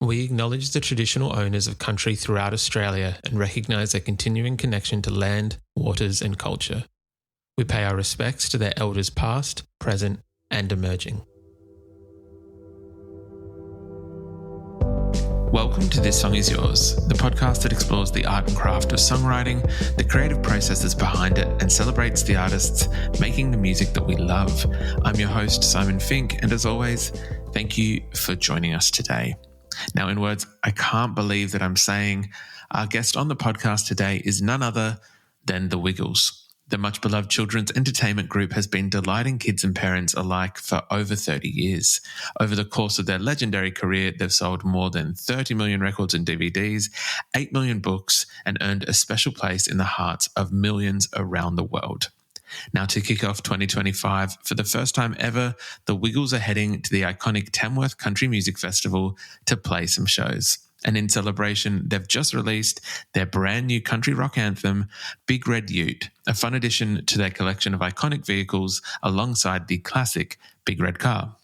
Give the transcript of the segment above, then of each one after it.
We acknowledge the traditional owners of country throughout Australia and recognise their continuing connection to land, waters and culture. We pay our respects to their elders past, present and emerging. Welcome to This Song Is Yours, the podcast that explores the art and craft of songwriting, the creative processes behind it, and celebrates the artists making the music that we love. I'm your host, Simon Fink, and as always, thank you for joining us today. Now, in words I can't believe that I'm saying, our guest on the podcast today is none other than The Wiggles. The much-beloved children's entertainment group has been delighting kids and parents alike for over 30 years. Over the course of their legendary career, they've sold more than 30 million records and DVDs, 8 million books, and earned a special place in the hearts of millions around the world. Now, to kick off 2025, for the first time ever, the Wiggles are heading to the iconic Tamworth Country Music Festival to play some shows. And in celebration, they've just released their brand new country rock anthem, Big Red Ute, a fun addition to their collection of iconic vehicles alongside the classic Big Red car.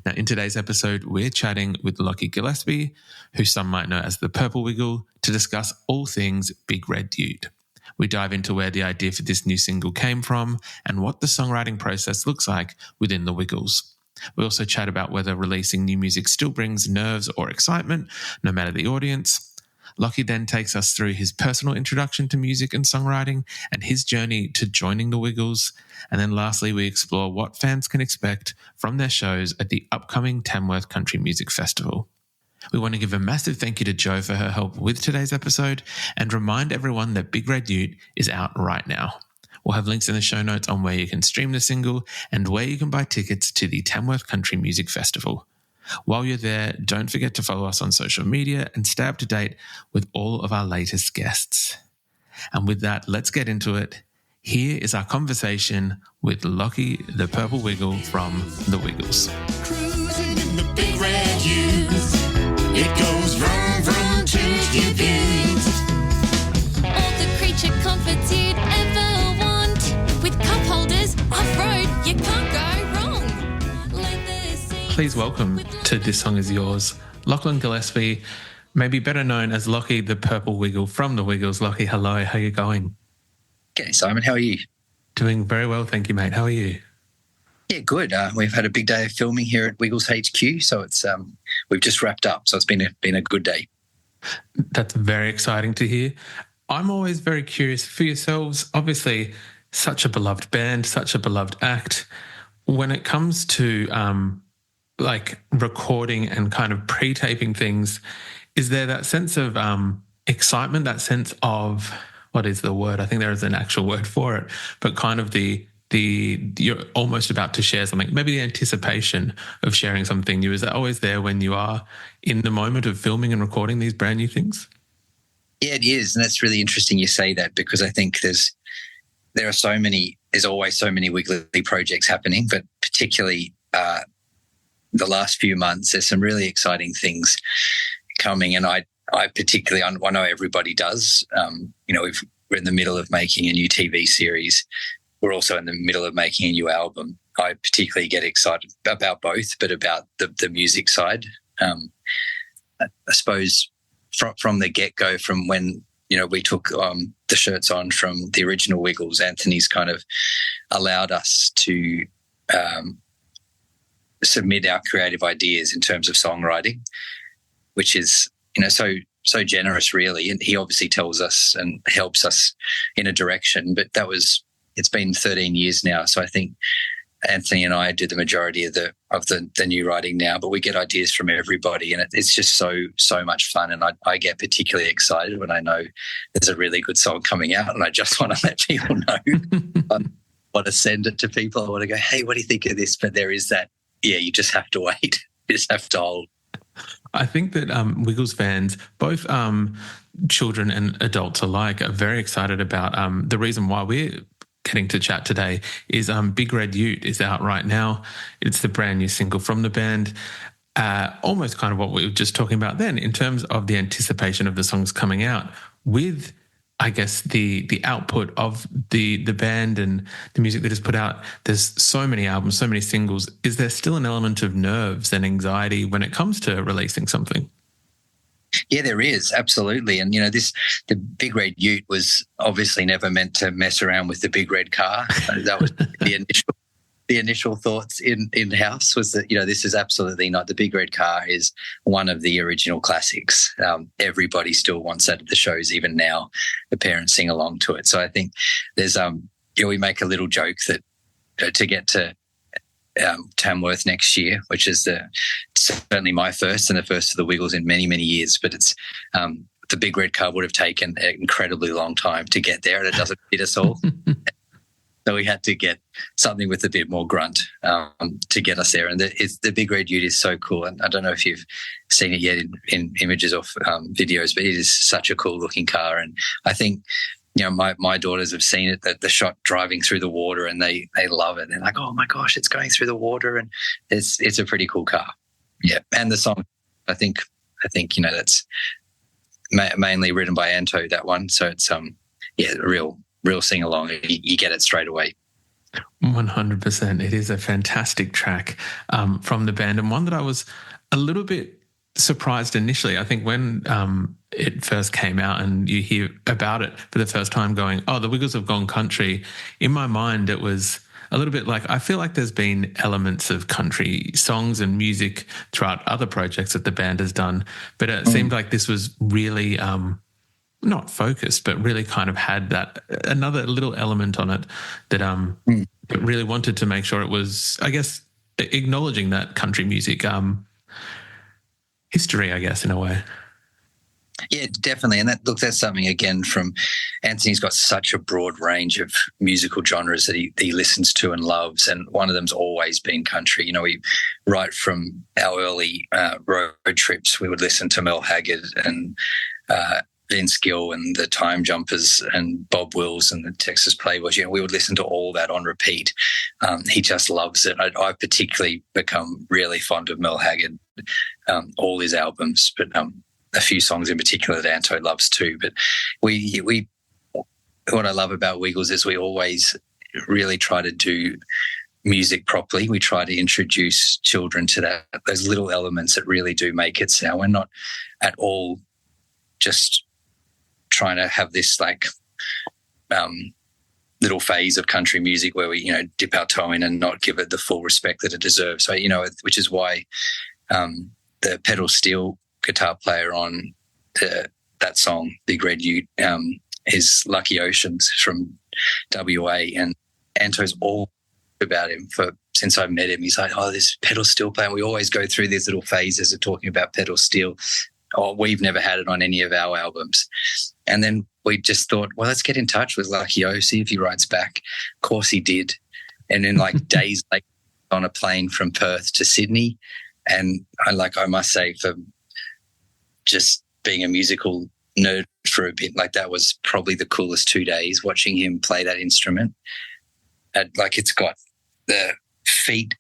Now, in today's episode, we're chatting with Lachie Gillespie, who some might know as the Purple Wiggle, to discuss all things Big Red Ute. We dive into where the idea for this new single came from and what the songwriting process looks like within the Wiggles. We also chat about whether releasing new music still brings nerves or excitement, no matter the audience. Lachie then takes us through his personal introduction to music and songwriting and his journey to joining the Wiggles. And then lastly, we explore what fans can expect from their shows at the upcoming Tamworth Country Music Festival. We want to give a massive thank you to Jo for her help with today's episode and remind everyone that Big Red Ute is out right now. We'll have links in the show notes on where you can stream the single and where you can buy tickets to the Tamworth Country Music Festival. While you're there, don't forget to follow us on social media and stay up to date with all of our latest guests. And with that, let's get into it. Here is our conversation with Lachie, the Purple Wiggle from The Wiggles. Cruising in the Big Red Ute, it goes vroom vroom to your beat. All the creature comforts you'd ever want. With cup holders, off-road, you can't go wrong. Like the sea. Please welcome to This Song Is Yours, Lachie Gillespie, maybe better known as Lachie, the Purple Wiggle from The Wiggles. Lachie, hello, how are you going? Okay, Simon, how are you? Doing very well, thank you, mate. How are you? Yeah, good. We've had a big day of filming here at Wiggles HQ, so it's we've just wrapped up, so it's been a good day. That's very exciting to hear. I'm always very curious for yourselves, obviously such a beloved band, such a beloved act. When it comes to like recording and kind of pre-taping things, is there that sense of excitement, that sense of, what is the word? I think there is an actual word for it, but kind of the you're almost about to share something, maybe the anticipation of sharing something new. Is that always there when you are in the moment of filming and recording these brand new things? Yeah, it is, and that's really interesting you say that, because I think there's always so many Wiggly projects happening, but particularly the last few months, there's some really exciting things coming, and I particularly, I know everybody does. We're in the middle of making a new TV series. We're also in the middle of making a new album. I particularly get excited about both, but about the music side. I suppose from the get-go, from when we took the shirts on from the original Wiggles, Anthony's kind of allowed us to submit our creative ideas in terms of songwriting, which is so generous, really. And he obviously tells us and helps us in a direction, but it's been 13 years now, so I think Anthony and I do the majority of the new writing now, but we get ideas from everybody, and it's just so much fun. And I get particularly excited when I know there's a really good song coming out, and I just want to let people know. I want to send it to people. I want to go, hey, what do you think of this? But there is that, you just have to wait. You just have to hold. I think that Wiggles fans, both children and adults alike, are very excited about the reason why we're getting to chat today is Big Red Ute is out right now. It's the brand new single from the band. Almost kind of what we were just talking about then in terms of the anticipation of the songs coming out with I guess, the output of the band and the music that is put out. There's so many albums, so many singles. Is there still an element of nerves and anxiety when it comes to releasing something? Yeah, there is, absolutely. And, the Big Red Ute was obviously never meant to mess around with the big red car. That was the initial thoughts in-house was that, this is absolutely not. The Big Red Car is one of the original classics. Everybody still wants that at the shows, even now. The parents sing along to it. So I think there's, we make a little joke that to get to Tamworth next year, which is certainly my first and the first of the Wiggles in many, many years. But it's the Big Red Car would have taken an incredibly long time to get there, and it doesn't fit us all. So we had to get something with a bit more grunt to get us there. And the Big Red Ute is so cool. And I don't know if you've seen it yet in images or videos, but it is such a cool looking car. And I think, my daughters have seen it, the shot driving through the water, and they love it. They're like, oh my gosh, it's going through the water, and it's a pretty cool car. Yeah, and the song, I think that's mainly written by Anto, that one. So it's a real sing along. You get it straight away. 100%. It is a fantastic track from the band, and one that I was a little bit surprised initially. I think when it first came out and you hear about it for the first time going, oh, the Wiggles have gone country, in my mind it was a little bit like, I feel like there's been elements of country songs and music throughout other projects that the band has done, but it seemed like this was really not focused, but really kind of had that another little element on it that really wanted to make sure it was, I guess, acknowledging that country music history, I guess, in a way. Yeah, definitely. And that's something, again, from Anthony's got such a broad range of musical genres that he listens to and loves, and one of them's always been country. We right from our early road trips, we would listen to Mel Haggard and Vince Gill and the Time Jumpers and Bob Wills and the Texas Playboys. We would listen to all that on repeat. He just loves it. I've particularly become really fond of Mel Haggard, all his albums, but a few songs in particular that Anto loves too. But what I love about Wiggles is we always really try to do music properly. We try to introduce children to those little elements that really do make it sound. We're not at all just trying to have this little phase of country music where we, dip our toe in and not give it the full respect that it deserves. So, which is why the pedal steel guitar player on that song, Big Red Ute, is Lucky Oceans from WA, and Anto's all about him since I've met him. He's like, oh, this pedal steel player. We always go through these little phases of talking about pedal steel. Oh, we've never had it on any of our albums. And then we just thought, well, let's get in touch with Lucky O, see if he writes back. Of course he did. And then days later, on a plane from Perth to Sydney. And I must say, for just being a musical nerd for a bit, that was probably the coolest 2 days, watching him play that instrument. It's got the feet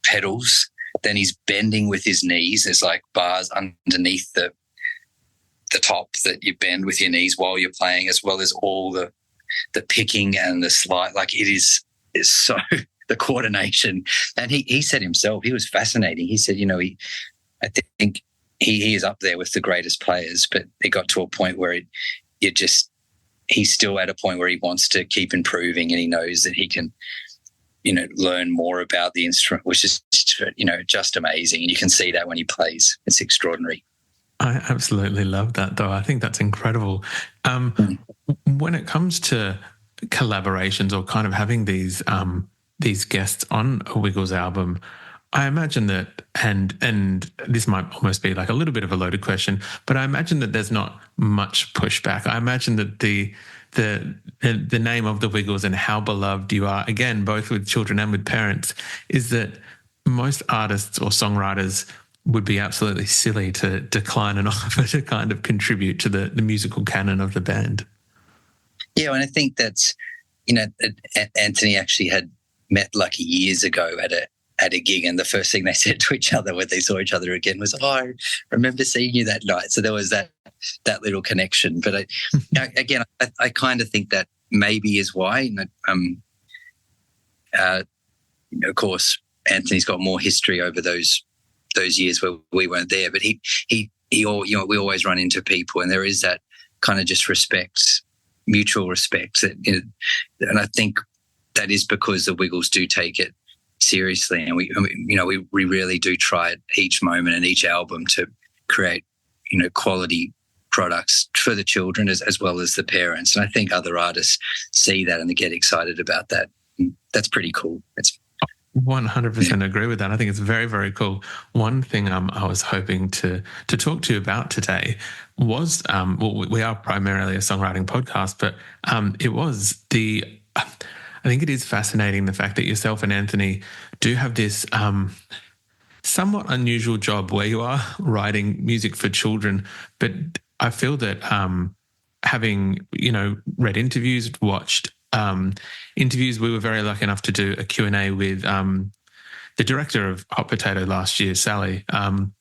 pedals, then he's bending with his knees. There's bars underneath the top that you bend with your knees while you're playing, as well as all the picking and the slide. It's so the coordination. And he said himself, he was fascinating. He said, I think he is up there with the greatest players, but it got to a point where he's still at a point where he wants to keep improving, and he knows that he can, learn more about the instrument, which is, just amazing. And you can see that when he plays. It's extraordinary. I absolutely love that, though. I think that's incredible. When it comes to collaborations or kind of having these guests on a Wiggles album, I imagine that, and this might almost be a little bit of a loaded question, but I imagine that there's not much pushback. I imagine that the name of the Wiggles and how beloved you are, again, both with children and with parents, is that most artists or songwriters would be absolutely silly to decline an offer to kind of contribute to the musical canon of the band. Yeah, and I think that's, Anthony actually had met Lucky years ago at a gig, and the first thing they said to each other when they saw each other again was, "Oh, I remember seeing you that night." So there was that little connection. But I kind of think that maybe is why. Of course, Anthony's got more history over those years where we weren't there, but he we always run into people, and there is that kind of just respect, mutual respect. And I think that is because the Wiggles do take it seriously, and we really do try at each moment and each album to create, quality products for the children as well as the parents. And I think other artists see that and they get excited about that. That's pretty cool. It's 100% agree with that. I think it's very, very cool. One thing I was hoping to talk to you about today was, we are primarily a songwriting podcast, but it was I think it is fascinating the fact that yourself and Anthony do have this somewhat unusual job where you are writing music for children, but I feel that having, read interviews, watched interviews, we were very lucky enough to do a Q&A with the director of Hot Potato last year, Sally, and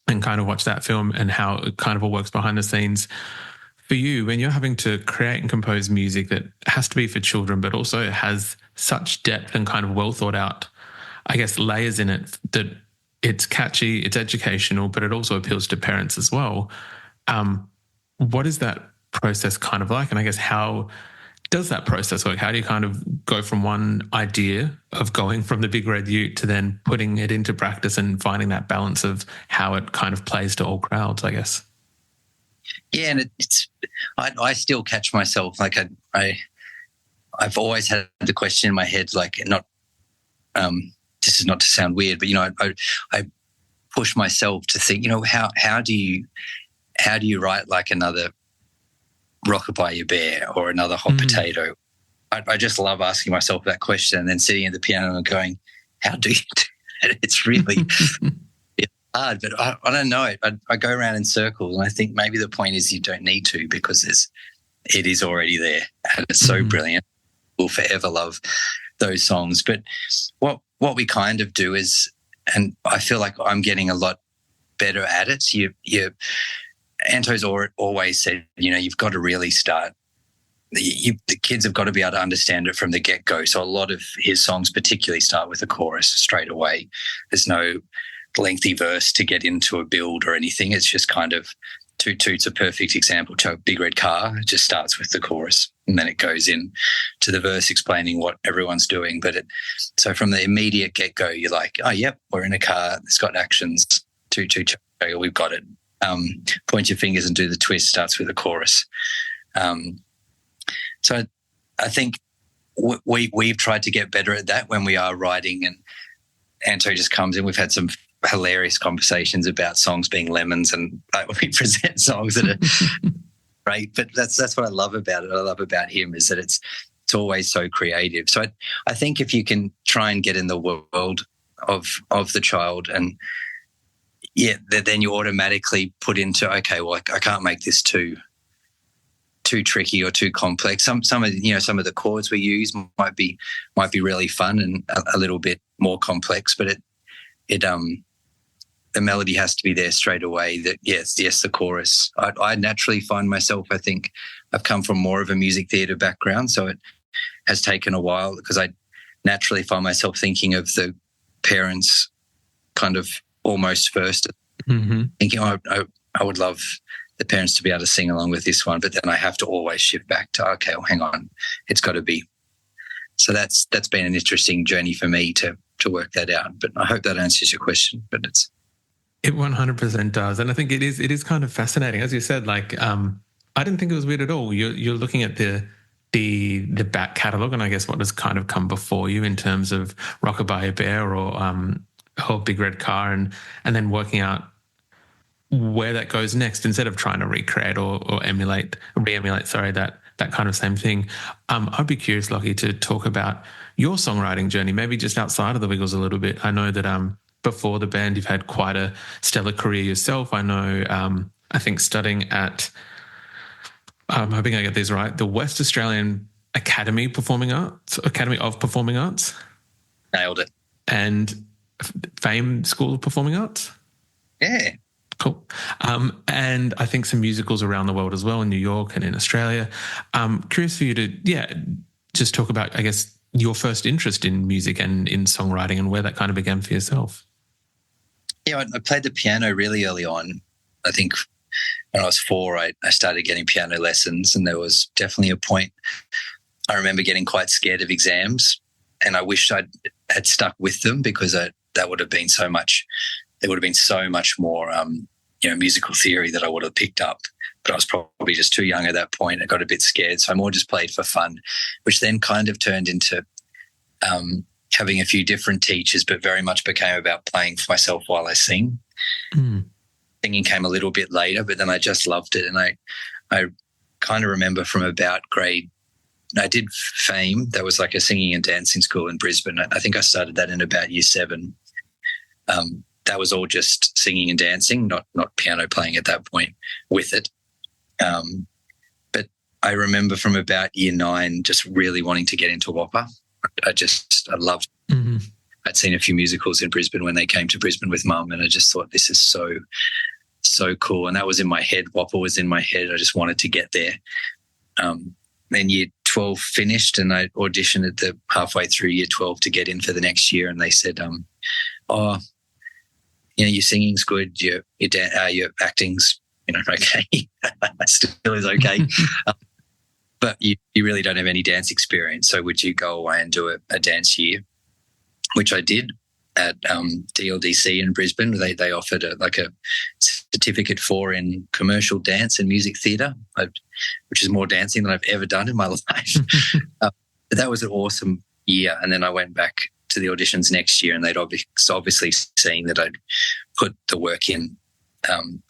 kind of watch that film and how it kind of all works behind the scenes. For you, when you're having to create and compose music that has to be for children, but also has such depth and kind of well thought out, I guess, layers in it, that it's catchy, it's educational, but it also appeals to parents as well. What is that process kind of like? And I guess how does that process work? How do you kind of go from one idea of going from the Big Red Ute to then putting it into practice and finding that balance of how it kind of plays to all crowds, I guess? Yeah, and I still catch myself, like I've always had the question in my head, like, not this is not to sound weird, but I push myself to think, how do you write like another Rockabye Bear or another Hot Potato? I just love asking myself that question and then sitting at the piano and going, how do you do that? It's really it's hard, but I don't know. I go around in circles, and I think maybe the point is you don't need to, because it is already there and it's so brilliant. We'll forever love those songs. But what we kind of do is, and I feel like I'm getting a lot better at it. Anto's always said, you've got to really start. The kids have got to be able to understand it from the get-go. So a lot of his songs particularly start with a chorus straight away. There's no lengthy verse to get into a build or anything. It's just kind of Toot Toot's a perfect example. Big Red Car, it just starts with the chorus and then it goes in to the verse explaining what everyone's doing. So from the immediate get-go, you're like, oh, yep, we're in a car. It's got actions. Toot Toot, we've got it. Point your fingers and do the twist starts with a chorus. So I think we've tried to get better at that when we are writing, and Anto just comes in. We've had some hilarious conversations about songs being lemons, and we present songs that are great. But that's what I love about it. I love about him is that it's always so creative. So I think if you can try and get in the world of the child, and then you automatically put into, okay, well, I can't make this too tricky or too complex. Some of the chords we use might be really fun and a little bit more complex, but the melody has to be there straight away. That yes, the chorus. I naturally find myself, I think I've come from more of a music theatre background, so it has taken a while, because I naturally find myself thinking of the parents kind of almost first, thinking, I would love the parents to be able to sing along with this one, but then I have to always shift back to, okay, well, hang on, it's got to be. So that's been an interesting journey for me to work that out. But I hope that answers your question. But it 100% does, and I think it is kind of fascinating, as you said. Like, I didn't think it was weird at all. You're looking at the back catalogue, and I guess what has kind of come before you in terms of Rockabye Bear or Big Red Car, and then working out where that goes next, instead of trying to recreate or re-emulate that kind of same thing. I'd be curious, Lachie, to talk about your songwriting journey, maybe just outside of the Wiggles a little bit. I know that before the band, you've had quite a stellar career yourself. I know, I think studying at, I'm hoping I get these right, the West Australian Academy of Performing Arts. Nailed it. And Fame School of Performing Arts. Yeah. Cool. And I think some musicals around the world as well, in New York and in Australia. Curious for you to, just talk about, I guess, your first interest in music and in songwriting and where that kind of began for yourself. Yeah, I played the piano really early on. I think when I was 4, I started getting piano lessons, and there was definitely a point I remember getting quite scared of exams, and I wished I had stuck with them because that would have been so much. There would have been so much more, musical theory that I would have picked up. But I was probably just too young at that point. I got a bit scared, so I more just played for fun, which then kind of turned into having a few different teachers, but very much became about playing for myself while I sing. Singing came a little bit later, but then I just loved it. And I kind of remember from about I did FAME. That was like a singing and dancing school in Brisbane. I think I started that in about year 7. That was all just singing and dancing, not piano playing at that point with it. But I remember from about year 9 just really wanting to get into WAPA. I loved it. I'd seen a few musicals in Brisbane when they came to Brisbane with Mum, and I just thought, this is so cool. And that was in my head. WAPA was in my head. I just wanted to get there. Then year 12 finished, and I auditioned at the halfway through year 12 to get in for the next year. And they said, your singing's good, your acting's, okay, still is okay. But you really don't have any dance experience. So would you go away and do a dance year? Which I did at DLDC in Brisbane. They offered a certificate in commercial dance and music theatre, which is more dancing than I've ever done in my life. But that was an awesome year. And then I went back to the auditions next year, and they'd obviously seen that I'd put the work in.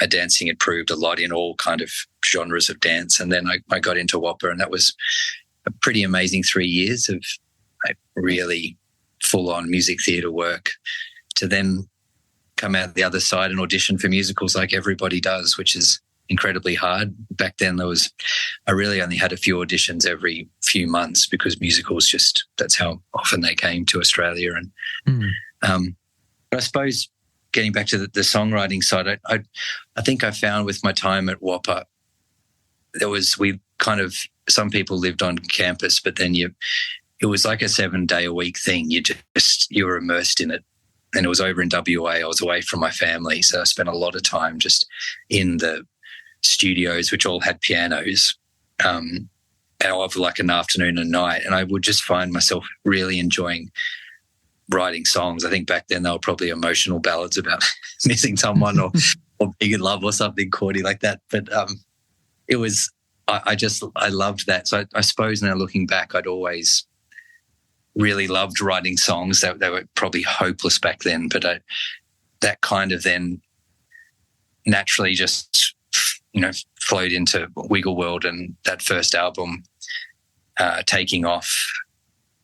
Dancing had proved a lot in all kind of genres of dance. And then I got into WAPA, and that was a pretty amazing 3 years of really full-on music theatre work, to then come out the other side and audition for musicals like everybody does, which is incredibly hard. Back then I really only had a few auditions every few months, because musicals that's how often they came to Australia. And but I suppose getting back to the songwriting side, I think I found with my time at WAPA, some people lived on campus, but then it was like a 7-day-a-week thing. You were immersed in it. And it was over in WA. I was away from my family, so I spent a lot of time just in the studios, which all had pianos, and over like an afternoon and night. And I would just find myself really enjoying writing songs. I think back then they were probably emotional ballads about missing someone or being in love or something corny like that. But it was, I loved that. So I suppose now looking back, I'd always really loved writing songs. They were probably hopeless back then, but that kind of then naturally just, flowed into Wiggle World and that first album taking off.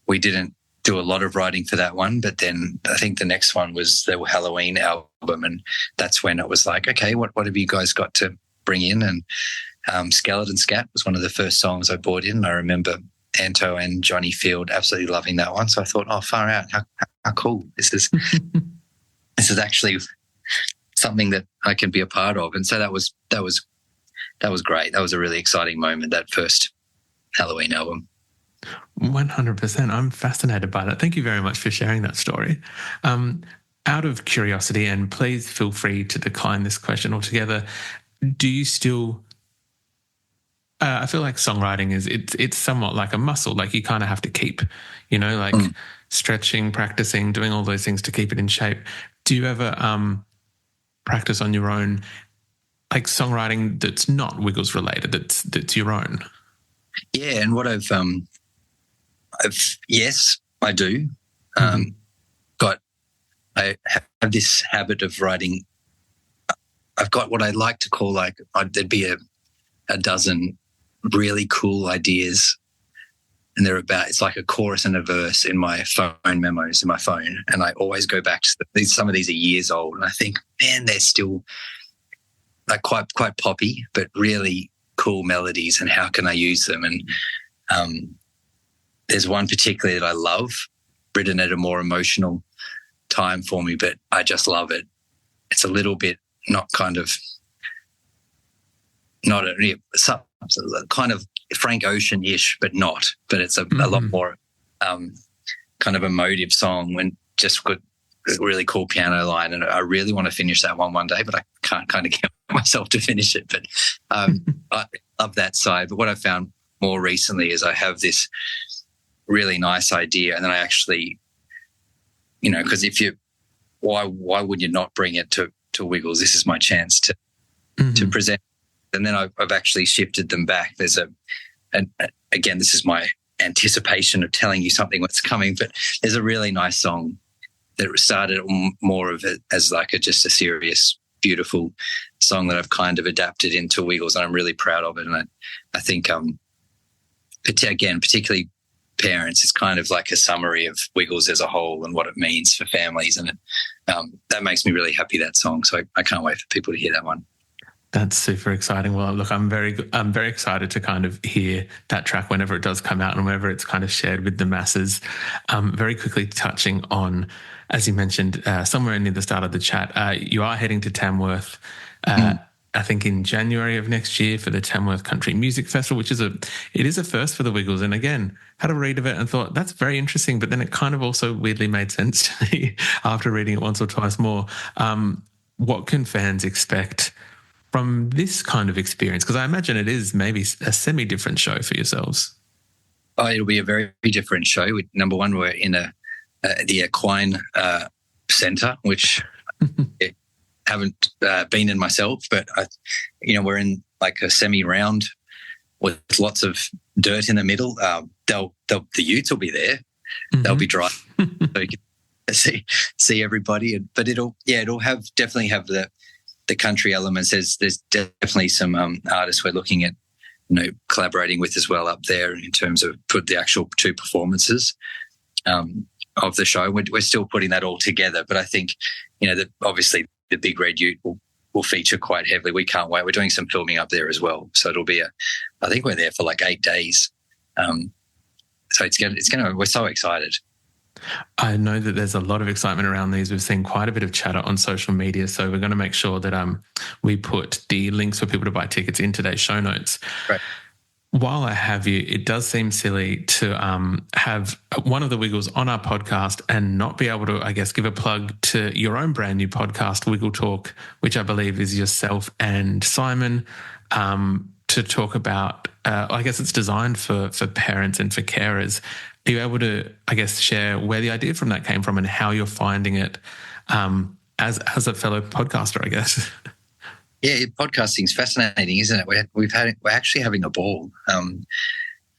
We didn't do a lot of writing for that one, but then I think the next one was the Halloween album, and that's when it was like, okay, what have you guys got to bring in? And Skeleton Scat was one of the first songs I brought in. I remember Anto and Johnny Field absolutely loving that one. So I thought, far out, how cool. This is actually something that I can be a part of. And so that was great. That was a really exciting moment, that first Halloween album. 100%. I'm fascinated by that. Thank you very much for sharing that story. Out of curiosity, and please feel free to decline this question altogether, do you still... I feel like songwriting it's somewhat like a muscle. Like you kind of have to keep, stretching, practicing, doing all those things to keep it in shape. Do you ever practice on your own, like songwriting that's not Wiggles related, that's your own? Yeah, and what yes, I do. I have this habit of writing. I've got what I like to call there'd be a dozen really cool ideas, and it's like a chorus and a verse in my phone memos in my phone, and I always go back to some of these are years old, and I think, man, they're still like quite poppy, but really cool melodies, and how can I use them? And there's one particularly that I love, written at a more emotional time for me, but I just love it. It's a little bit not kind of Frank Ocean-ish, but it's a lot more kind of emotive song, when just good really cool piano line, and I really want to finish that one day, but I can't kind of get myself to finish it. But I love that side. But what I found more recently is I have this really nice idea, and then I actually, because why would you not bring it to Wiggles? This is my chance to present. And then I've actually shifted them back. There's again, this is my anticipation of telling you something what's coming, but there's a really nice song that started more of it as like just a serious, beautiful song that I've kind of adapted into Wiggles, and I'm really proud of it. And I think, again, particularly parents, it's kind of like a summary of Wiggles as a whole and what it means for families, and that makes me really happy, that song. So I can't wait for people to hear that one. That's super exciting. Well, look, I'm very excited to kind of hear that track whenever it does come out and whenever it's kind of shared with the masses. Very quickly touching on, as you mentioned, somewhere near the start of the chat, you are heading to Tamworth, I think in January of next year, for the Tamworth Country Music Festival, which is a first for the Wiggles. And again, had a read of it and thought that's very interesting, but then it kind of also weirdly made sense to me after reading it once or twice more. What can fans expect from this kind of experience? Because I imagine it is maybe a semi-different show for yourselves. Oh, it'll be a very different show. Number one, we're in the Equine Centre, which I haven't been in myself, but we're in like a semi-round with lots of dirt in the middle. The utes will be there. Mm-hmm. They'll be dry, so you can see everybody. But it'll definitely have the country elements. There's definitely some artists we're looking at, collaborating with as well up there in terms of put the actual two performances of the show. We're still putting that all together, but I think that obviously the Big Red Ute will feature quite heavily. We can't wait. We're doing some filming up there as well, so it'll be I think we're there for like 8 days. So we're so excited. I know that there's a lot of excitement around these. We've seen quite a bit of chatter on social media, so we're going to make sure that we put the links for people to buy tickets in today's show notes. Right. While I have you, it does seem silly to have one of the Wiggles on our podcast and not be able to, I guess, give a plug to your own brand new podcast, Wiggle Talk, which I believe is yourself and Simon, to talk about, I guess it's designed for parents and for carers. Are you able to, I guess, share where the idea from that came from and how you're finding it as a fellow podcaster, I guess? Yeah, podcasting is fascinating, isn't it? We're actually having a ball.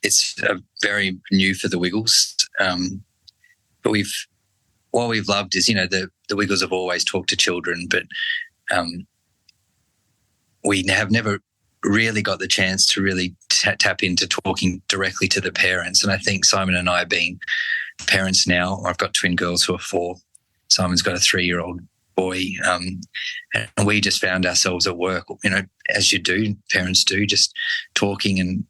It's very new for the Wiggles, but what we've loved is the Wiggles have always talked to children, but we have never really got the chance to really tap into talking directly to the parents. And I think Simon and I, being parents now, I've got twin girls who are 4. Simon's got a 3-year-old boy, and we just found ourselves at work, as you do, parents do, just talking, and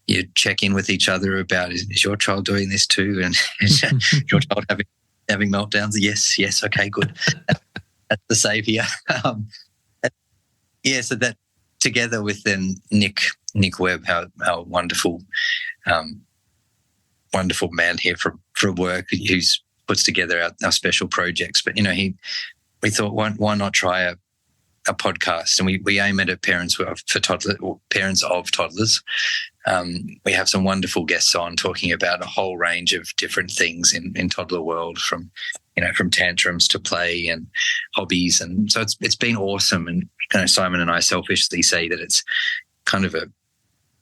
you check in with each other about, is your child doing this too? And is your child having meltdowns? Yes, okay, good. That's the saviour. So that, together with then Nick Webb, our wonderful man here for work, who's puts together our special projects. But we thought, why not try a podcast? And we aim at parents of toddlers. We have some wonderful guests on talking about a whole range of different things in toddler world, from tantrums to play and hobbies. And so it's been awesome. And Simon and I selfishly say that it's kind of a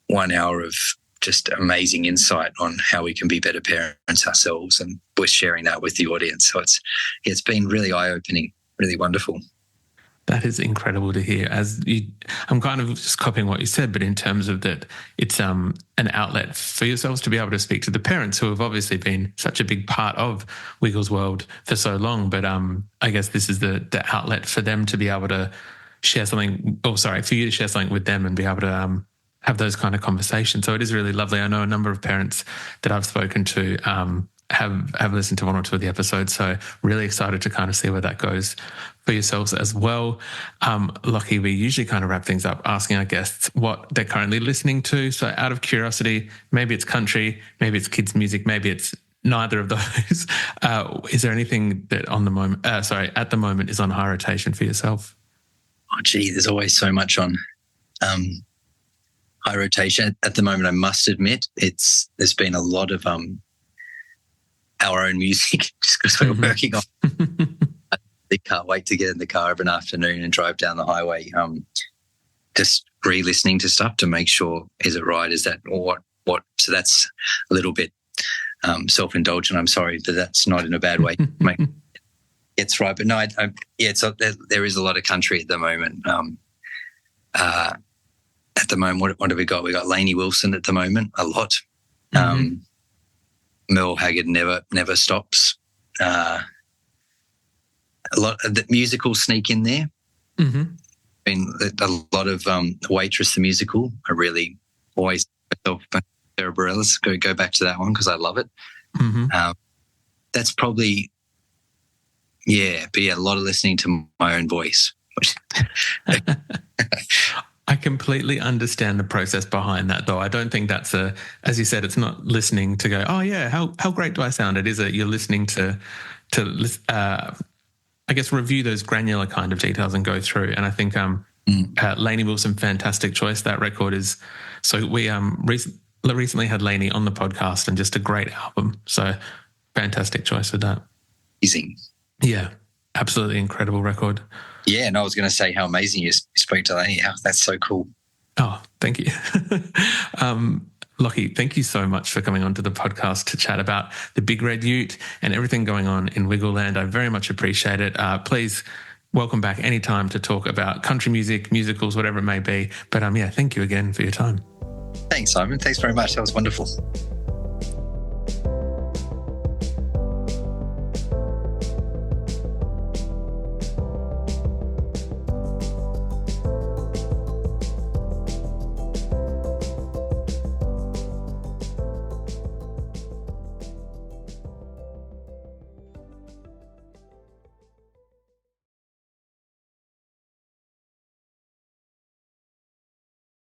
1 hour of just amazing insight on how we can be better parents ourselves, and we're sharing that with the audience. So it's been really eye-opening, really wonderful. That is incredible to hear. I'm kind of just copying what you said, but in terms of that, it's an outlet for yourselves to be able to speak to the parents who have obviously been such a big part of Wiggles World for so long. But I guess this is the outlet for them to be able to share something, for you to share something with them and be able to have those kind of conversations. So it is really lovely. I know a number of parents that I've spoken to have listened to 1 or 2 of the episodes, so really excited to kind of see where that goes for yourselves as well. Lachie, we usually kind of wrap things up asking our guests what they're currently listening to. So out of curiosity, maybe it's country, maybe it's kids' music, maybe it's neither of those. Is there anything that at the moment is on high rotation for yourself? Oh, gee, there's always so much on high rotation. At the moment, I must admit, there's been a lot of our own music just because we're working on. I can't wait to get in the car of an afternoon and drive down the highway, just re-listening to stuff to make sure, is it right? Is that or what? So that's a little bit self-indulgent. I'm sorry, but that's not in a bad way. It's right, but no, there is a lot of country at the moment. At the moment, what have we got? We got Lainey Wilson at the moment, a lot. Merle Haggard never stops. A lot of the musicals sneak in there. I mean, a lot of Waitress the musical. I really always Sarah Bareilles. Go back to that one because I love it. That's probably but a lot of listening to my own voice. I completely understand the process behind that, though. I don't think that's as you said, it's not listening to go, oh yeah, how great do I sound? It is you're listening to I guess review those granular kind of details and go through. And I think Lainey Wilson, fantastic choice. That record is so. We recently had Lainey on the podcast, and just a great album. So fantastic choice with that. Amazing. Yeah, absolutely incredible record. Yeah, and I was going to say how amazing you spoke to Lainey. That's so cool. Oh, thank you. Lachie, thank you so much for coming onto the podcast to chat about the Big Red Ute and everything going on in Wiggleland. I very much appreciate it. Please welcome back anytime to talk about country music, musicals, whatever it may be. But thank you again for your time. Thanks, Simon. Thanks very much. That was wonderful.